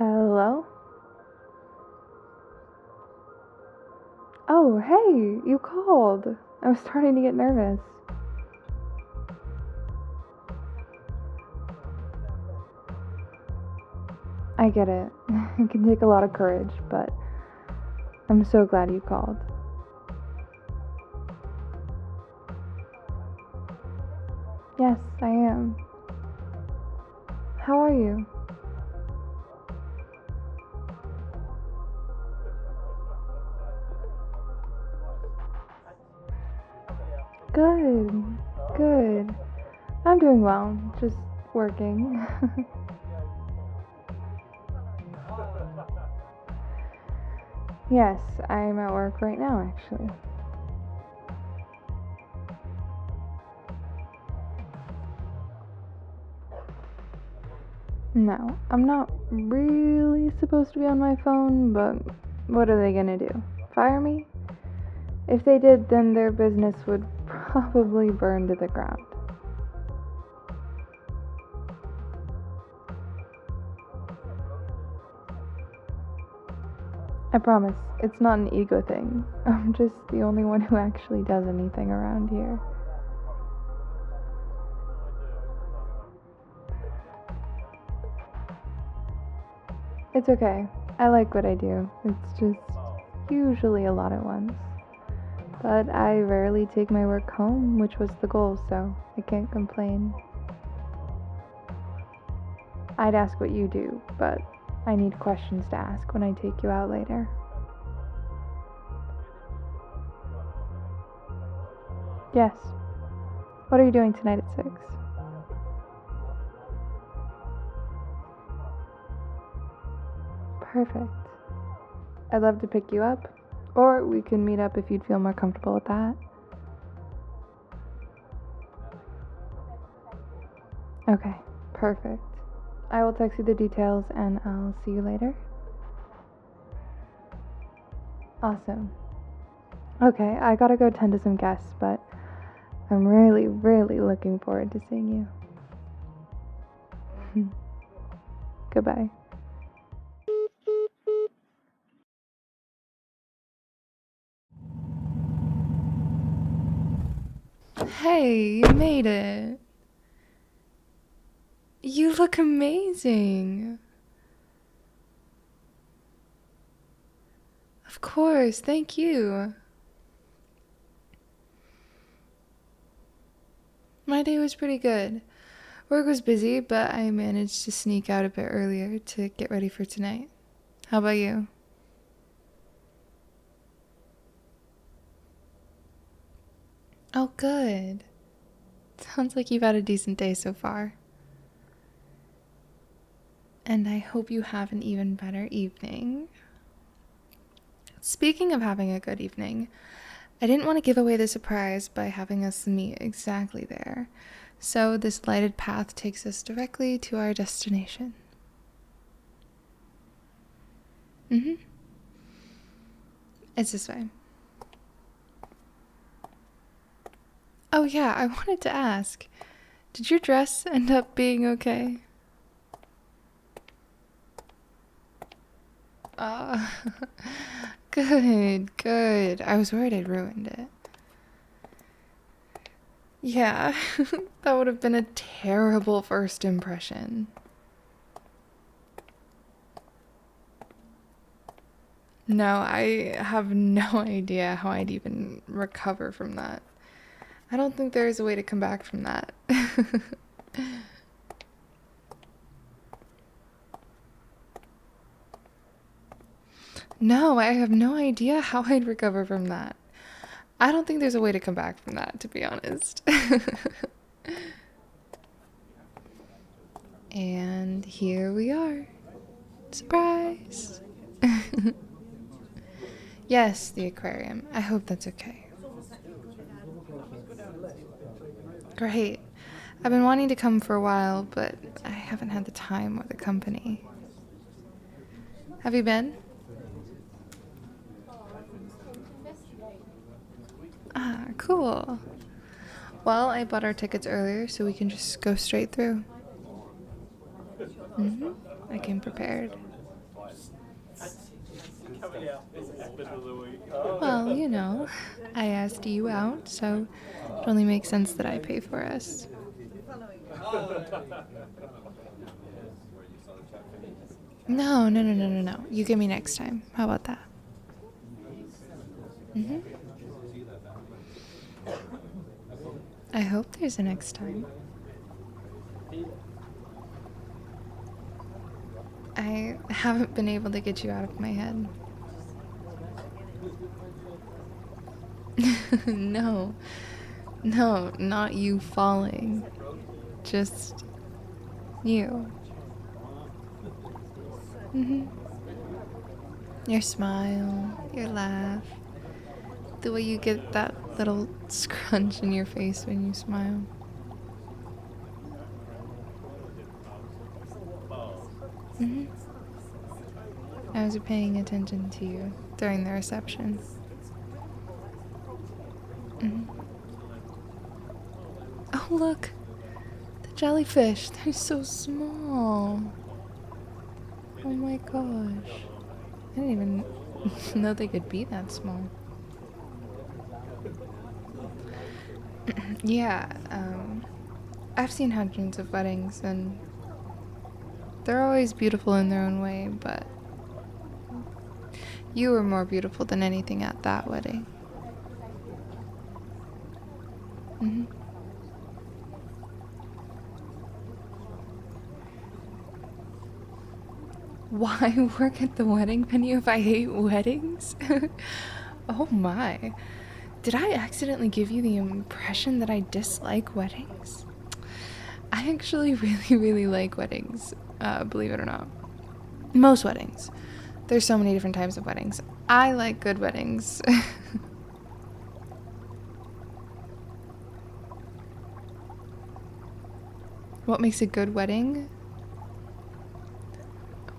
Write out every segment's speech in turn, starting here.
Hello? Oh, hey, you called. I was starting to get nervous. I get it. It can take a lot of courage, but I'm so glad you called. Yes, I am. How are you? Good, good. I'm doing well, just working. Yes, I'm at work right now, actually. No, I'm not really supposed to be on my phone, but what are they gonna do? Fire me? If they did, then their business would probably burn to the ground. I promise, it's not an ego thing. I'm just the only one who actually does anything around here. It's okay. I like what I do. It's just usually a lot at once. But I rarely take my work home, which was the goal, so I can't complain. I'd ask what you do, but I need questions to ask when I take you out later. Yes. What are you doing tonight at 6? Perfect. I'd love to pick you up, or we can meet up if you'd feel more comfortable with that. Okay, perfect. I will text you the details and I'll see you later. Awesome. Okay, I gotta go tend to some guests, but I'm really, really looking forward to seeing you. Goodbye. Hey, you made it. You look amazing. Of course, thank you. My day was pretty good. Work was busy, but I managed to sneak out a bit earlier to get ready for tonight. How about you? Oh, good. Sounds like you've had a decent day so far. And I hope you have an even better evening. Speaking of having a good evening, I didn't want to give away the surprise by having us meet exactly there. So this lighted path takes us directly to our destination. It's this way. Oh yeah, I wanted to ask, did your dress end up being okay? Uh, good. I was worried I'd ruined it. Yeah, that would have been a terrible first impression. No, I have no idea how I'd even recover from that. I don't think there is a way to come back from that. No, I have no idea how I'd recover from that. I don't think there's a way to come back from that, to be honest. And here we are. Surprise! Yes, the aquarium. I hope that's okay. Great. I've been wanting to come for a while, but I haven't had the time or the company. Have you been? Ah, cool. Well, I bought our tickets earlier, so we can just go straight through. I came prepared. Well, you know, I asked you out, so it only makes sense that I pay for us. No, no, no, no, no, no. You give me next time. How about that? Mm-hmm. I hope there's a next time. I haven't been able to get you out of my head. No. No, not you falling. Just you. Mm-hmm. Your smile, your laugh, the way you get that little scrunch in your face when you smile. Mm-hmm. I was paying attention to you during the reception. Mm-hmm. Oh, look! The jellyfish! They're so small! Oh my gosh. I didn't even know they could be that small. Yeah, I've seen hundreds of weddings, and they're always beautiful in their own way, but you were more beautiful than anything at that wedding. Mm-hmm. Why work at the wedding venue if I hate weddings? Oh my. Did I accidentally give you the impression that I dislike weddings? I actually really like weddings, believe it or not. Most weddings. There's so many different types of weddings. I like good weddings. What makes a good wedding?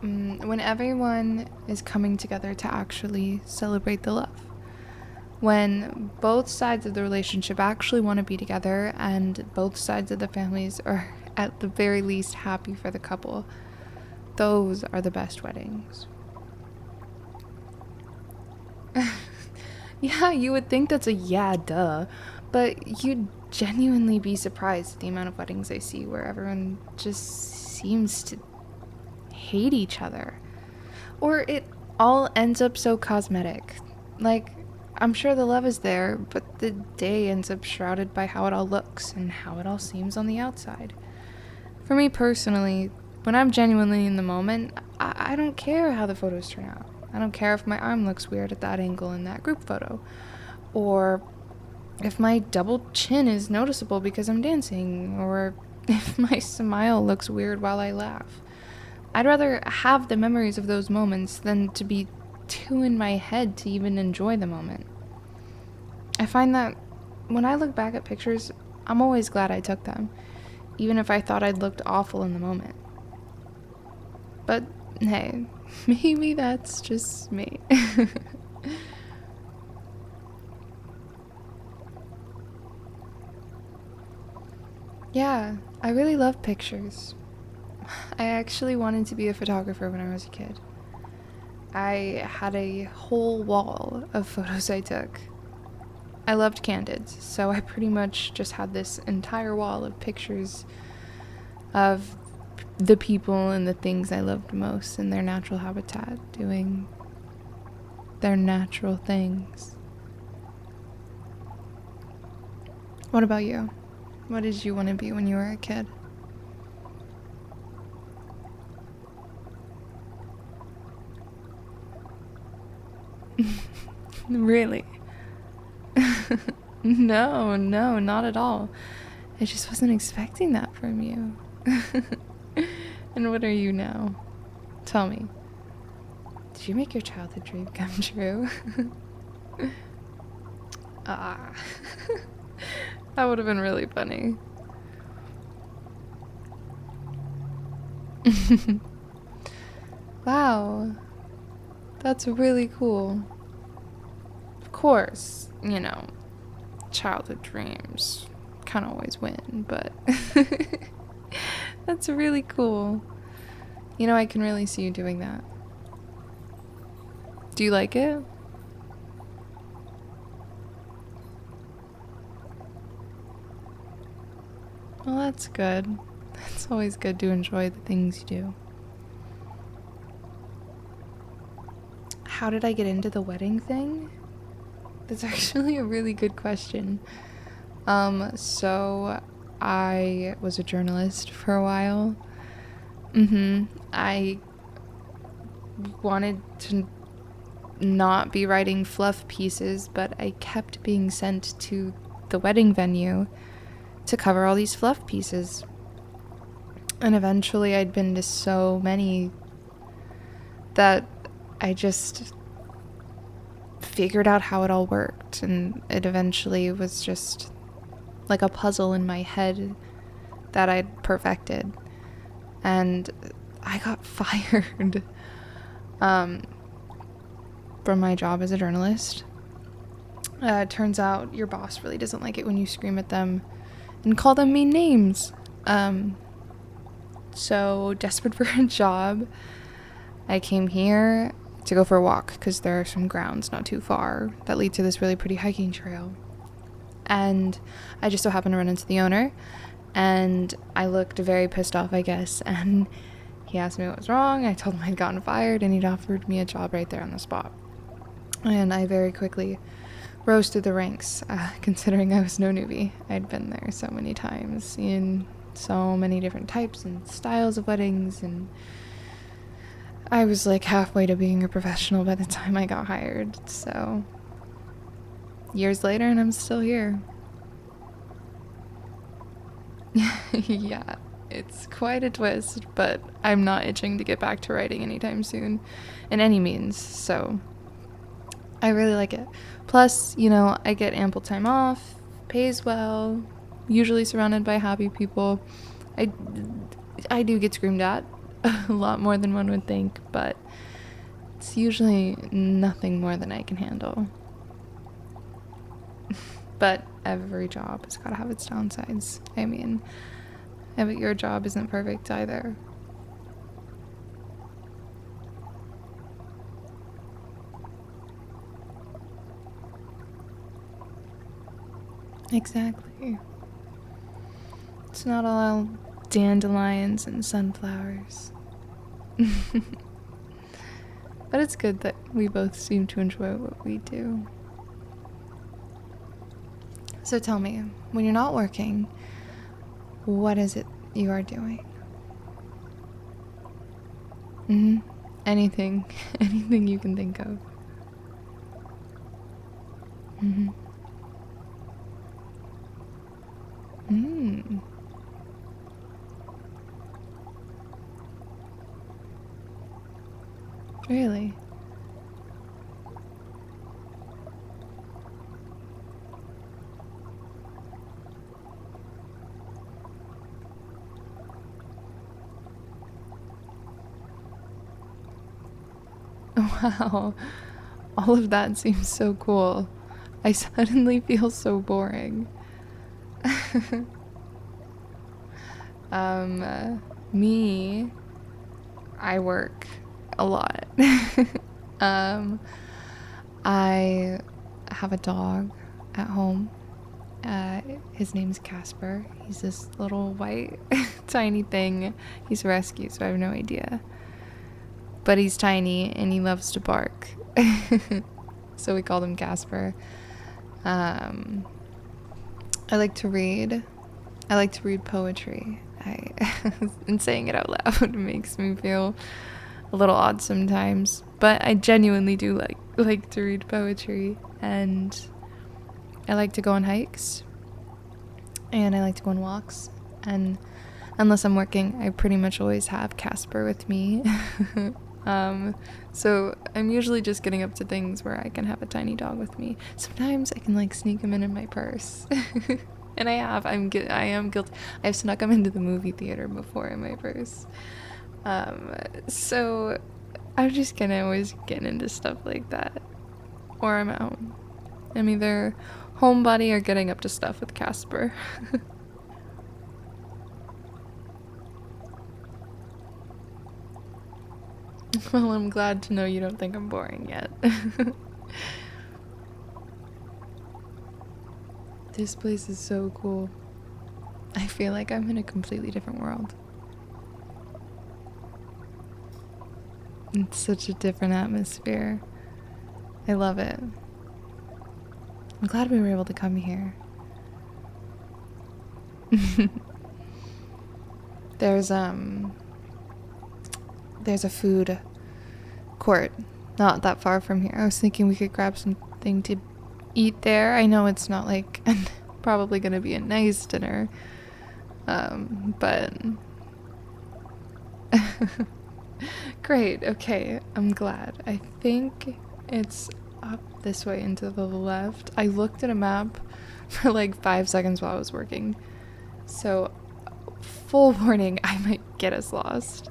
When everyone is coming together to actually celebrate the love. When both sides of the relationship actually want to be together and both sides of the families are at the very least happy for the couple. Those are the best weddings. Yeah, you would think that's a yeah, duh. But you'd genuinely be surprised at the amount of weddings I see where everyone just seems to hate each other. Or it all ends up so cosmetic. Like, I'm sure the love is there, but the day ends up shrouded by how it all looks and how it all seems on the outside. For me personally, when I'm genuinely in the moment, I don't care how the photos turn out. I don't care if my arm looks weird at that angle in that group photo, or if my double chin is noticeable because I'm dancing, or if my smile looks weird while I laugh. I'd rather have the memories of those moments than to be too in my head to even enjoy the moment. I find that when I look back at pictures, I'm always glad I took them, even if I thought I'd looked awful in the moment. But hey, maybe that's just me. Yeah, I really love pictures. I actually wanted to be a photographer when I was a kid. I had a whole wall of photos I took. I loved candids, so I pretty much just had this entire wall of pictures of the people and the things I loved most in their natural habitat, doing their natural things. What about you? What did you want to be when you were a kid? Really? No, not at all. I just wasn't expecting that from you. And what are you now? Tell me. Did you make your childhood dream come true? Ah. That would have been really funny. Wow. That's really cool. Of course, you know, childhood dreams can't always win, but that's really cool. You know, I can really see you doing that. Do you like it? Well, that's good. It's always good to enjoy the things you do. How did I get into the wedding thing? That's actually a really good question. So I was a journalist for a while. I wanted to not be writing fluff pieces, but I kept being sent to the wedding venue to cover all these fluff pieces. And eventually I'd been to so many that I just figured out how it all worked, and it eventually was just like a puzzle in my head that I'd perfected. And I got fired from my job as a journalist. It turns out your boss really doesn't like it when you scream at them and call them mean names. So desperate for a job, I came here to go for a walk because there are some grounds not too far that lead to this really pretty hiking trail. And I just so happened to run into the owner, and I looked very pissed off, I guess, and he asked me what was wrong. I told him I'd gotten fired, and he'd offered me a job right there on the spot. And I very quickly rose through the ranks, considering I was no newbie. I'd been there so many times in so many different types and styles of weddings, and I was like halfway to being a professional by the time I got hired. So years later, and I'm still here. Yeah, it's quite a twist, but I'm not itching to get back to writing anytime soon in any means, so I really like it. Plus, you know, I get ample time off, pays well, usually surrounded by happy people. I do get screamed at a lot more than one would think, but it's usually nothing more than I can handle. But every job has got to have its downsides. I mean, I bet your job isn't perfect either. Exactly. It's not all dandelions and sunflowers. But it's good that we both seem to enjoy what we do. So tell me, when you're not working, what is it you are doing? Anything. Anything you can think of. Really? Wow. All of that seems so cool. I suddenly feel so boring. Me, I work a lot. I have a dog at home. His name's Casper. He's this little white tiny thing. He's a rescue, so I have no idea. But he's tiny and he loves to bark. So we called him Casper. I like to read. I like to read poetry. And saying it out loud makes me feel a little odd sometimes, but I genuinely do like to read poetry, and I like to go on hikes, and I like to go on walks, and unless I'm working, I pretty much always have Casper with me. So I'm usually just getting up to things where I can have a tiny dog with me. Sometimes I can sneak him in my purse. And I am guilty. I've snuck him into the movie theater before in my purse. So I'm just kind of always getting into stuff like that. Or I'm at home. I'm either homebody or getting up to stuff with Casper. Well, I'm glad to know you don't think I'm boring yet. This place is so cool. I feel like I'm in a completely different world. It's such a different atmosphere. I love it. I'm glad we were able to come here. There's a food court not that far from here. I was thinking we could grab something to eat there. I know it's not like probably gonna be a nice dinner, but great. Okay, I'm glad. I think it's up this way and to the left. I looked at a map for like 5 seconds while I was working, so full warning, I might get us lost.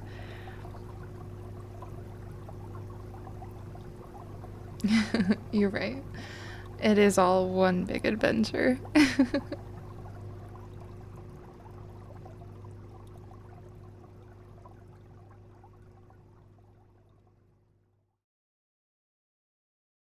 You're right. It is all one big adventure.